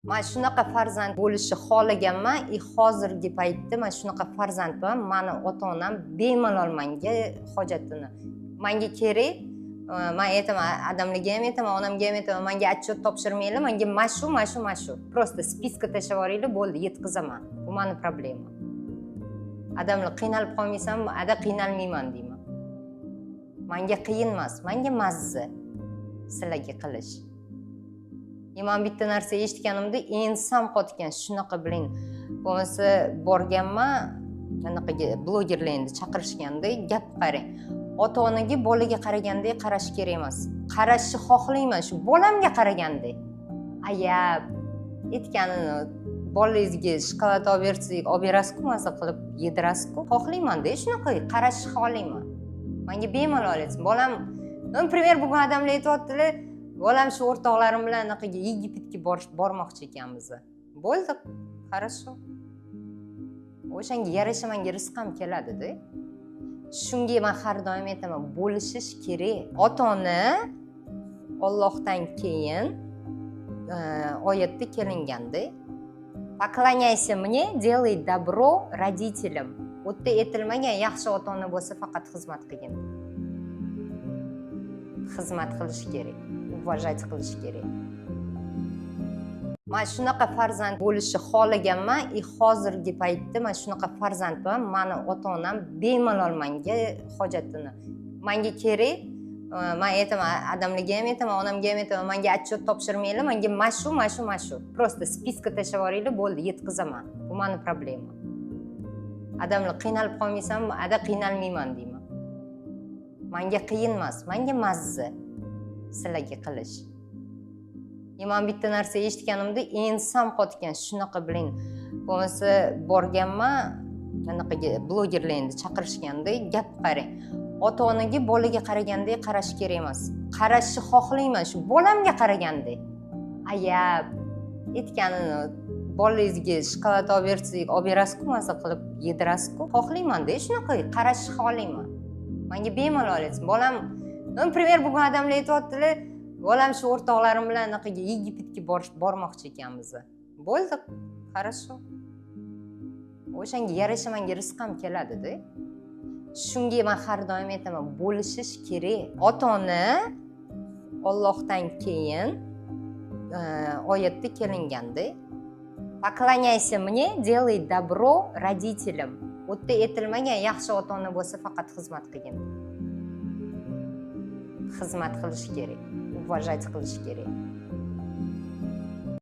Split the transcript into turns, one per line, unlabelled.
Men shunaqa farzand bo'lishni xohlaganman. Hozirgi paytda men shunaqa farzandman. Meni ota-onam bemalol menga hojatini. Menga kerak, men aytaman, adamlarga ham aytaman, onamga ham aytaman, menga отчет topshirmanglar, menga mana shu. Просто spiska tashlab yuboringlar, bo'ldi, yetkazaman. Bu meni problema. Adamlar qiynalib qolmaysan, ada qiynalmayman deyman. Menga qiyin emas, menga mazza sizlarga qilish. Men bitta narsa eshitganimda ensam qotgan, shunaqa biling. Bo'lmasa borganman, anaqaga blogerlarni chaqirishganda gap qarang. Ota-onaga bolaga qaragandek qarash kerak emas. Qarashni xohlayman, shu bolamga qaragandek. Ayab aytganini bolangizga shokolad olib bersak, olib berasiz-ku, maza qilib yedirasiz-ku. Xohlayman-da, shunaqa qarashni xohlayman. Menga bemalol aytsin. Bolam, например, bugun odamlar aytayotdilar, bolam shu o'rtoqlarim bilan anaqaga Yegiptga bormoqchi ekanmiz. Bo'ldi, хорошо. O'shanga yarasha menga rizq ham keladi-da. Shunga men har doim aytaman, bo'lishish kerak. Ota-ona Allohdan keyin oyatda kelinganda поклоняйся мне, делай добро родителям. U yerda aytilmagan yaxshi ota-ona bo'lsa faqat xizmat qilgin. Xizmat qilish kerak, уважать qilish kerak. Men shunaqa farzand bo'lishni xohlaganman. Hozirgi paytda men shunaqa farzandman. Meni ota-onam bemalol menga hojatini. Menga kerak, men aytaman, adamlarga ham aytaman, onamga ham aytaman, menga отчет topshirmanglar, menga mana shu. Просто spiska tashlab yuboringlar, bo'ldi, yetkazaman. Bu meni problema. Adamlar qiynalib qolmaysan, ada qiynalmayman deyman. Menga qiyin emas, menga mazza sizlarga qilish. Men bitta narsa eshitganimda ensam qotgan, shunaqa biling. Bo'lmasa borganman, anaqaga blogerlarni chaqirishganda gap qarang. Ota-onaga bolaga qaragandek qarash kerak emas. Qarashni xohlayman, shu bolamga qaragandek. Ayab aytganini bolangizga shokolad olib bersak, olib berasiz-ku, maza qilib yedirasiz-ku. Xohlayman-da, shunaqa qarashni xohlayman. Menga bemalol aytsin. Bolam, например, bugun odamlar aytayotdilar, bolam shu o'rtoqlarim bilan anaqaga Yegiptga bormoqchi ekanmiz. Bo'ldi, хорошо. O'shanga yarasha menga rizq ham keladi-da. Shunga men har doim aytaman, bo'lishish kerak. Ota-ona Allohdan keyin oyatda kelinganda поклоняйся мне, делай добро родителям. U yerda aytilmagan yaxshi ota-ona bo'lsa faqat xizmat qilgin. Xizmat qilish kerak, уважать qilish kerak.